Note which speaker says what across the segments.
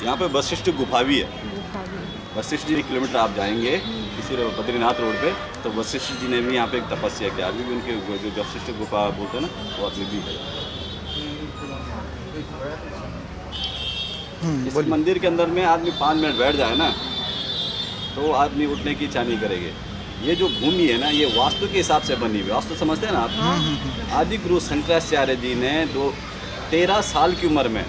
Speaker 1: यहाँ पे वशिष्ठ गुफा भी है। वशिष्ठ जी 1 किलोमीटर आप जाएंगे इसी बद्रीनाथ रोड पे, तो वशिष्ठ जी ने भी यहाँ पे एक तपस्या किया। अभी भी उनके जो वशिष्ठ गुफा बोलते हैं ना, वो अभी भी है। इस मंदिर के अंदर में आदमी 5 मिनट बैठ जाए ना, तो आदमी उठने की इच्छा नहीं करेगी। ये जो भूमि है ना, ये वास्तु के हिसाब से बनी हुई। वास्तु समझते हैं ना आप? आदि गुरु शंकराचार्य जी ने 13 साल की उम्र में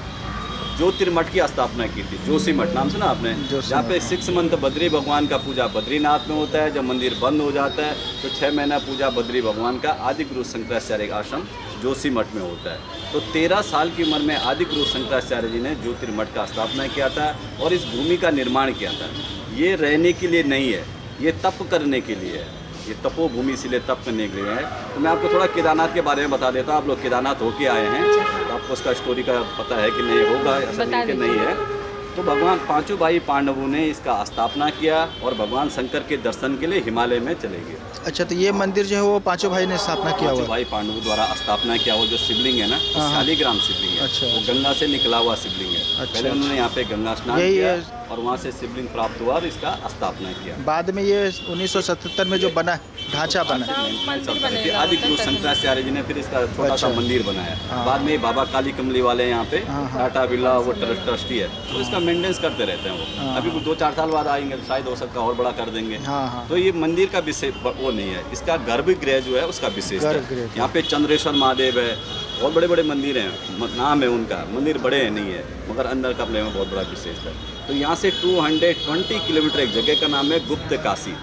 Speaker 1: ज्योतिर्मठ की स्थापना की थी। जोशीमठ नाम सुना आपने? जहाँ पे 6 मंथ बद्री भगवान का पूजा बद्रीनाथ में होता है। जब मंदिर बंद हो जाता है तो 6 महीना पूजा बद्री भगवान का आदि गुरु शंकराचार्य का आश्रम जोशीमठ में होता है। तो 13 साल की उम्र में आदि गुरु शंकराचार्य जी ने ज्योतिर्मठ का स्थापना किया था और इस भूमि का निर्माण किया था। ये रहने के लिए नहीं है, ये तप करने के लिए है। ये तपोभूमि इसीलिए तप करने के लिए है। तो मैं आपको थोड़ा केदारनाथ के बारे में बता देता हूँ। आप लोग केदारनाथ होके आए हैं तो आपको उसका स्टोरी का पता है कि नहीं, होगा ऐसा नहीं कि नहीं है। तो भगवान पांचों भाई पांडवों ने इसका स्थापना किया और भगवान शंकर के दर्शन के लिए हिमालय में चले गए।
Speaker 2: अच्छा, तो ये मंदिर जो है वो पांचों भाई ने स्थापना किया हुआ?
Speaker 1: पांचों भाई पांडवों द्वारा स्थापना किया। वो जो शिवलिंग है ना, शालिग्राम शिवलिंग है।
Speaker 2: अच्छा,
Speaker 1: वो गंगा से निकला हुआ शिवलिंग है।
Speaker 2: अच्छा,
Speaker 1: पहले उन्होंने यहाँ पे गंगा स्नान किया और वहाँ से शिवलिंग प्राप्त हुआ और इसका स्थापना किया।
Speaker 2: बाद में ये 1977 में जो बना ढांचा बना,
Speaker 1: आदि गुरु शंकराचार्य जी ने फिर इसका छोटा सा मंदिर बनाया। बाद में बाबा काली कमली वाले यहाँ पे टाटा बिरला वो ट्रस्टी है, तो इसका मेंटेनेंस करते रहते हैं वो। अभी 2-4 साल बाद आएंगे, शायद हो सकता है और बड़ा कर देंगे। तो ये मंदिर का विशेष वो नहीं है, इसका गर्भगृह जो है उसका विशेष है। यहाँ पे चंद्रेश्वर महादेव है, बहुत बड़े बड़े मंदिर हैं, नाम है उनका। मंदिर बड़े हैं नहीं है, मगर अंदर का प्लेन में बहुत बड़ा विशेष है। तो यहाँ से 220 किलोमीटर एक जगह का नाम है गुप्त काशी।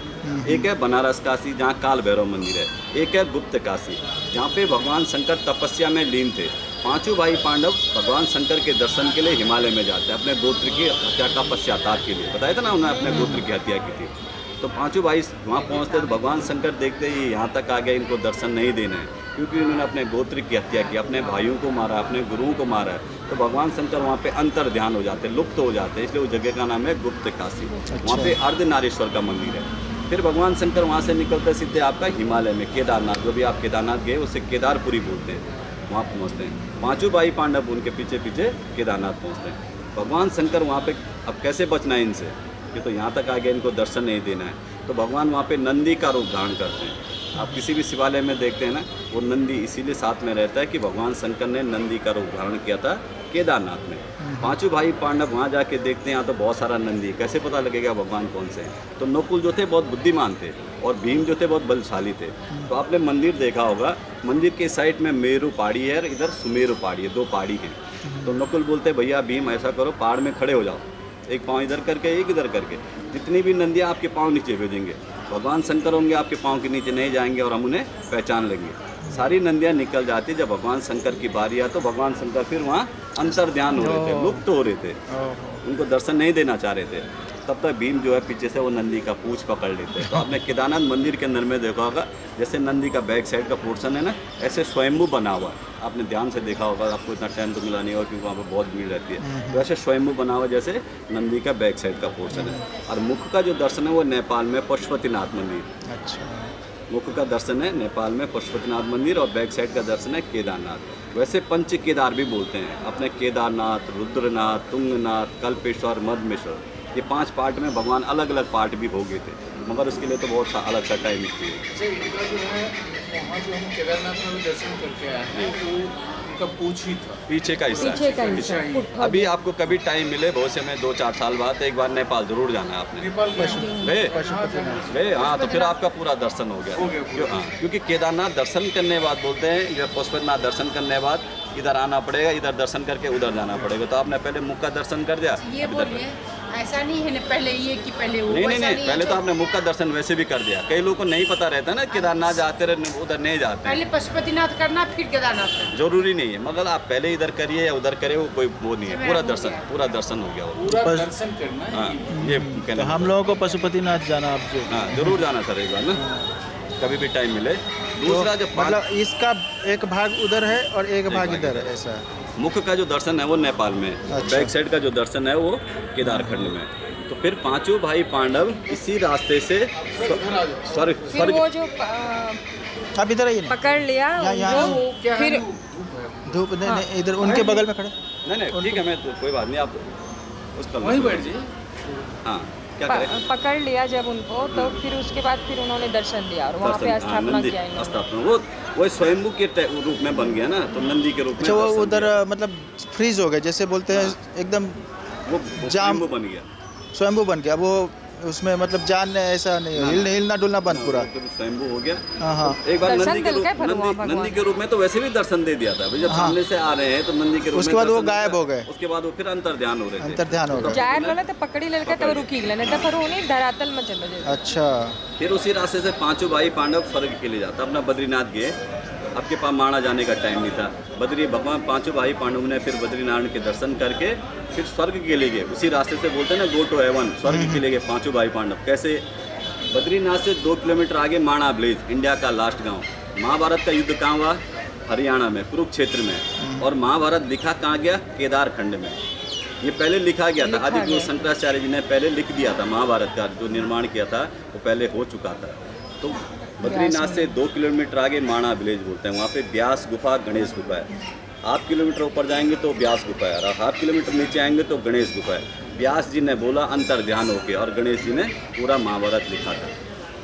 Speaker 1: एक है बनारस काशी जहाँ काल भैरव मंदिर है, एक है गुप्त काशी जहाँ पे भगवान शंकर तपस्या में लीन थे। पांचों भाई पांडव भगवान शंकर के दर्शन के लिए हिमालय में जाते हैं, अपने गोत्र की हत्या का पश्चाताप के लिए। बताया था ना उन्होंने अपने गोत्र की हत्या की थी। तो पांचों भाई वहाँ पहुँचते तो भगवान शंकर देखते ही यहाँ तक आ गए, इनको दर्शन नहीं देना है, क्योंकि इन्होंने अपने गोत्र की हत्या की, अपने भाइयों को मारा, अपने गुरुओं को मारा है। तो भगवान शंकर वहाँ पे अंतर ध्यान हो जाते हैं, लुप्त हो जाते हैं, इसलिए उस जगह का नाम है गुप्त काशी। वहाँ पे अर्धनारीश्वर का मंदिर है। फिर भगवान शंकर वहाँ से निकलते सीधे आपका हिमालय में केदारनाथ, जो भी आप केदारनाथ गए उसे केदारपुरी बोलते हैं, वहाँ पहुँचते हैं। पांचों भाई पांडव उनके पीछे पीछे केदारनाथ पहुँचते हैं। भगवान शंकर वहाँ पे अब कैसे बचना है इनसे, ये तो यहाँ तक आ गया, इनको दर्शन नहीं देना है। तो भगवान वहाँ पे नंदी का रूप धारण करते हैं। आप किसी भी शिवालय में देखते हैं ना, वो नंदी इसीलिए साथ में रहता है कि भगवान शंकर ने नंदी का रूप धारण किया था केदारनाथ में। पांचों भाई पांडव वहाँ जाके देखते हैं, यहाँ तो बहुत सारा नंदी, कैसे पता लगेगा भगवान कौन से हैं? तो नकुल जो थे बहुत बुद्धिमान थे और भीम जो थे बहुत बलशाली थे। तो आपने मंदिर देखा होगा, मंदिर के साइड में मेरु पहाड़ी है और इधर सुमेरु पहाड़ी है, 2 पहाड़ी हैं। तो नकुल बोलते भैया भीम ऐसा करो, पहाड़ में खड़े हो जाओ, एक पाँव इधर करके एक इधर करके, जितनी भी नंदियाँ आपके पाँव नीचे भेजेंगे, भगवान शंकर होंगे आपके पाँव के नीचे नहीं जाएंगे और हम उन्हें पहचान लेंगे। सारी नंदियाँ निकल जाती। जब भगवान शंकर की बारी आती तो भगवान शंकर फिर वहाँ अंतर ध्यान हो रहे थे, लुप्त हो रहे थे, उनको दर्शन नहीं देना चाह रहे थे। तब तक भीम जो है पीछे से वो नंदी का पूंछ पकड़ लेते हैं। तो आपने केदारनाथ मंदिर के अंदर में देखा होगा, जैसे नंदी का बैक साइड का पोर्शन है ना, ऐसे स्वयंभू बना हुआ है। आपने ध्यान से देखा होगा, आपको इतना टाइम तो मिला नहीं होगा क्योंकि वहाँ पर बहुत भीड़ रहती है। तो ऐसे स्वयंभू बना हुआ जैसे नंदी का बैक साइड का पोर्शन है। और मुख का जो दर्शन है वो नेपाल में पशुपतिनाथ मंदिर।
Speaker 2: अच्छा,
Speaker 1: मुख का दर्शन है नेपाल में पशुपतिनाथ मंदिर और बैक साइड का दर्शन है केदारनाथ। वैसे पंच केदार भी बोलते हैं अपने, केदारनाथ, रुद्रनाथ, तुंगनाथ, कल्पेश्वर, मधमेश्वर, ये 5 पार्ट में भगवान अलग अलग पार्ट भी हो गए थे, मगर उसके लिए तो बहुत अलग सा टाइम चाहिए।
Speaker 3: वहाँ जो हम केदारनाथ में दर्शन करके आए हैं, वो उनका पूछ ही था, पीछे का हिस्सा।
Speaker 1: अभी आपको कभी टाइम मिले भविष्य में 2-4 साल बाद, एक बार नेपाल जरूर जाना है आपने।
Speaker 3: नेपाल
Speaker 1: गए? हाँ, तो फिर आपका पूरा दर्शन हो गया। क्योंकि केदारनाथ दर्शन करने के बाद बोलते हैं, या पशुपतिनाथ दर्शन करने के बाद इधर आना पड़ेगा, इधर दर्शन करके उधर जाना पड़ेगा। तो आपने पहले मुख का दर्शन कर दिया,
Speaker 4: ये बोलिए ऐसा नहीं है ना, पहले ये कि पहले वो,
Speaker 1: नहीं, पहले तो आपने मुख का दर्शन वैसे भी कर दिया। कई लोगों को नहीं पता रहता ना, केदारनाथ जाते रहे उधर नहीं जाते,
Speaker 4: पहले पशुपतिनाथ करना फिर केदारनाथ करना,
Speaker 1: जरूरी नहीं है। मगर आप पहले इधर करिए या उधर करिए, वो कोई वो नहीं है। पूरा दर्शन हो गया वो,
Speaker 3: पूरा दर्शन करना।
Speaker 1: हाँ, ये
Speaker 2: तो हम लोगों को पशुपतिनाथ जाना आप जो,
Speaker 1: हाँ जरूर जाना सर, एक बार ना कभी भी टाइम मिले। दूसरा जो
Speaker 2: मतलब इसका एक भाग उधर है और एक भाग इधर है, ऐसा है।
Speaker 1: मुख का जो दर्शन है वो नेपाल में,
Speaker 2: अच्छा।
Speaker 1: बैक साइड का जो दर्शन है वो केदारखंड में। तो फिर पांचों भाई पांडव इसी रास्ते से स्वर्ग
Speaker 5: फिर वो जो
Speaker 2: आप इधर आइए ना,
Speaker 5: पकड़ लिया वो फिर
Speaker 2: धूप नहीं, इधर उनके बगल में खड़े।
Speaker 1: नहीं ठीक है, मैं तो कोई बात नहीं, आप उसका
Speaker 3: वहीं बैठ जाइए।
Speaker 1: हाँ क्या करें,
Speaker 5: पकड़ लिया जब उनको तो फिर उसके बाद फिर उन्होंने दर्शन दिया और वहाँ पे स्थापना किया इन्होंने।
Speaker 1: स्थापना वो स्वयंभू के रूप में बन गया ना, तो नंदी के रूप में।
Speaker 2: अच्छा, वो
Speaker 1: दर्शन
Speaker 2: उधर
Speaker 1: दिया।
Speaker 2: मतलब फ्रीज हो गए, जैसे बोलते हैं एकदम
Speaker 1: वो
Speaker 2: जाम
Speaker 1: स्वयंभू बन गया।
Speaker 2: स्वयंभू बन गया वो, उसमें मतलब जान ऐसा नहीं है, हिलना डुलना बंद पूरा।
Speaker 1: तो स्वयंभू हो गया।
Speaker 2: हाँ हाँ।
Speaker 1: एक बार
Speaker 5: दर्शन
Speaker 1: नंदी के
Speaker 5: दिल के भगवान
Speaker 1: रूप,
Speaker 5: भगवान।
Speaker 1: नंदी के रूप में तो वैसे भी दर्शन दे दिया था भाई, जब सामने से आ रहे हैं तो नंदी के रूप में
Speaker 2: उसके बाद वो
Speaker 1: दर्शन
Speaker 2: गायब
Speaker 1: दिया।
Speaker 2: हो गए।
Speaker 1: उसके बाद वो फिर अंतर ध्यान हो रहे थे।
Speaker 2: अंतर ध्यान हो गया।
Speaker 5: जायर वाला तो पकड़ी लेके तब रुकी गए, नहीं तो फिर उन्हें धरातल में चलो जाए।
Speaker 2: अच्छा,
Speaker 1: फिर उसी रास्ते से पांचों भाई पांडव स्वर्ग के लिए जाता। अपना बद्रीनाथ गए, आपके पास माणा जाने का टाइम नहीं था। भगवान पांचों भाई पांडव ने फिर बद्रीनारायण के दर्शन करके फिर स्वर्ग के लिए गए। उसी रास्ते से बोलते हैं ना, गो टू हेवन, स्वर्ग के लिए गए पांचों भाई पांडव। कैसे? बद्रीनाथ से 2 किलोमीटर आगे माणा विलेज, इंडिया का लास्ट गांव। महाभारत का युद्ध कहाँ हुआ? हरियाणा में, कुरुक्षेत्र में। और महाभारत लिखा कहाँ गया? केदार खंड में। ये पहले लिखा गया था, आदिगुरु शंकराचार्य जी ने पहले लिख दिया था। महाभारत का जो निर्माण किया था वो पहले हो चुका था। तो बद्रीनाथ से 2 किलोमीटर आगे माणा विलेज बोलते हैं, वहाँ पे व्यास गुफा, गणेश गुफा है। 8 किलोमीटर ऊपर जाएंगे तो व्यास गुफा है, और 8 किलोमीटर नीचे आएंगे तो गणेश गुफा है। व्यास जी ने बोला अंतर ध्यान होके, और गणेश जी ने पूरा महाभारत लिखा था।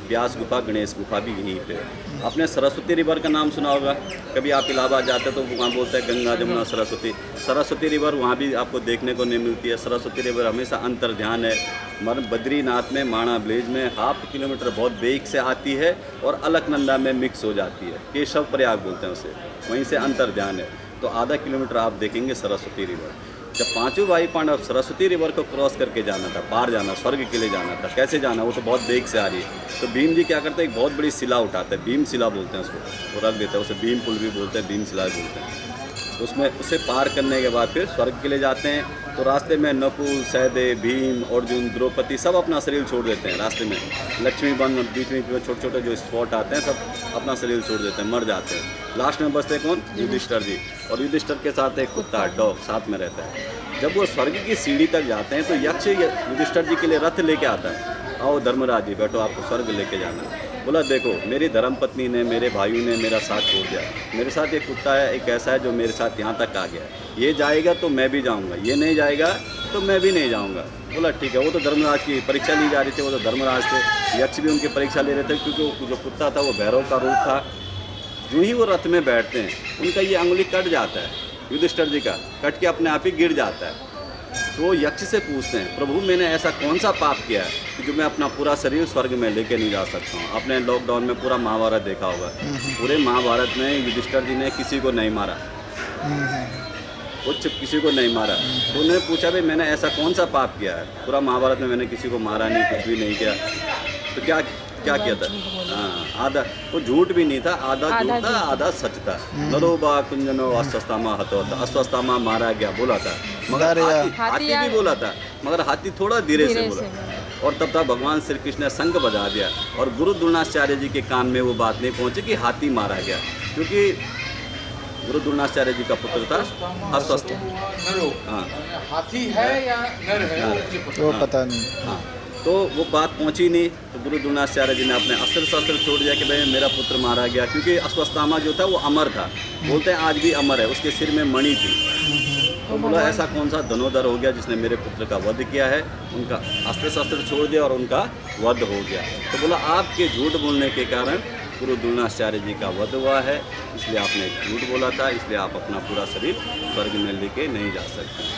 Speaker 1: व्यास गुफा, गणेश गुफा भी यहीं पे है। आपने सरस्वती रिवर का नाम सुना होगा, कभी आप इलाहाबाद जाते तो वहाँ बोलते हैं गंगा जमुना सरस्वती। सरस्वती रिवर वहाँ भी आपको देखने को नहीं मिलती है। सरस्वती रिवर हमेशा अंतर ध्यान है। बद्रीनाथ में माणा विलेज में 1/2 किलोमीटर बहुत बेग से आती है और अलकनंदा में मिक्स हो जाती है। केशव प्रयाग बोलते हैं उसे, वहीं से अंतर ध्यान है। तो आधा किलोमीटर आप देखेंगे सरस्वती रिवर। जब पांचों भाई पांडव सरस्वती रिवर को क्रॉस करके जाना था, पार जाना, स्वर्ग के लिए जाना था, कैसे जाना? वो तो बहुत बेग से आ रही है। तो भीम जी क्या करते हैं, एक बहुत बड़ी शिला उठाते हैं, भीम शिला बोलते हैं उसको, वो रख देते हैं, उसे भीम पुल भी बोलते हैं, भीम शिला भी बोलते हैं। उसमें उसे पार करने के बाद फिर स्वर्ग के लिए जाते हैं। तो रास्ते में नकुल, सहदेव, भीम, अर्जुन, द्रौपदी सब अपना शरीर छोड़ देते हैं रास्ते में। लक्ष्मी बन, बीच में छोटे छोटे जो स्पॉट आते हैं सब अपना शरीर छोड़ देते हैं, मर जाते हैं। लास्ट में बचते कौन? युधिष्ठिर जी। और युधिष्ठिर के साथ एक कुत्ता, डॉग साथ में रहता है। जब वो स्वर्ग की सीढ़ी तक जाते हैं तो यक्ष युधिष्ठिर जी के लिए रथ लेके आता है। आओ धर्मराज जी बैठो, आपको स्वर्ग लेके जाना है। बोला देखो, मेरी धर्मपत्नी ने, मेरे भाइयों ने मेरा साथ छोड़ दिया। मेरे साथ एक कुत्ता है, एक ऐसा है जो मेरे साथ यहाँ तक आ गया। ये जाएगा तो मैं भी जाऊँगा, ये नहीं जाएगा तो मैं भी नहीं जाऊँगा। बोला ठीक है। वो तो धर्मराज की परीक्षा ली जा रही थी, वो तो धर्मराज थे। यक्ष भी उनकी परीक्षा ले रहे थे, क्योंकि वो जो कुत्ता था वो भैरव का रूप था। जो ही वो रथ में बैठते हैं उनका ये अंगुली कट जाता है, युधिष्ठिर जी का कट के अपने आप ही गिर जाता है। तो यक्ष से पूछते हैं, प्रभु मैंने ऐसा कौन सा पाप किया है कि जो मैं अपना पूरा शरीर स्वर्ग में लेके नहीं जा सकता हूँ? आपने लॉकडाउन में पूरा महाभारत देखा होगा। पूरे महाभारत में युधिष्ठिर जी ने किसी को नहीं मारा, कुछ किसी को नहीं मारा। तो उन्होंने पूछा भाई मैंने ऐसा कौन सा पाप किया है? पूरा महाभारत में मैंने किसी को मारा नहीं, कुछ भी नहीं किया। तो क्या किया था? हाँ, आधा वो झूठ भी नहीं था, आधा झूठ था, आधा सच था। नरोबा कुंजनो अस्वस्थामा हतो, अस्वस्थामा मारा गया बोला था, मगर हाथी भी बोला था, मगर हाथी थोड़ा धीरे से बोला। और तब तक भगवान श्री कृष्ण ने शंख बजा दिया और गुरु द्रोणाचार्य जी के कान में वो बात नहीं पहुंची कि हाथी मारा गया, क्योंकि गुरु द्रोणाचार्य जी का पुत्र था अस्वस्थ। हाँ,
Speaker 3: हाथी है या नर है
Speaker 2: वो पता नहीं।
Speaker 1: हाँ, तो वो बात पहुंची नहीं। तो गुरु द्रोणाचार्य जी ने अपने अस्त्र शस्त्र छोड़ दिया कि भाई मेरा पुत्र मारा गया, क्योंकि अश्वत्थामा जो था वो अमर था, बोलते हैं आज भी अमर है, उसके सिर में मणि थी। तो बोला ऐसा कौन सा धनुर्धर हो गया जिसने मेरे पुत्र का वध किया है? उनका अस्त्र शस्त्र छोड़ दिया और उनका वध हो गया। तो बोला आपके झूठ बोलने के कारण गुरु द्रोणाचार्य जी का वध हुआ है, इसलिए आपने झूठ बोला था, इसलिए आप अपना पूरा शरीर स्वर्ग में लेके नहीं जा सकते।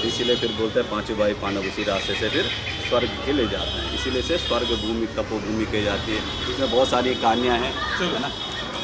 Speaker 1: इसीलिए फिर बोलते हैं पांचों भाई पांडव उसी रास्ते से फिर स्वर्ग के ले जाते हैं। इसीलिए से स्वर्ग भूमि तपोभूमि कही जाती है। इसमें बहुत सारी कहानियाँ हैं, है ना।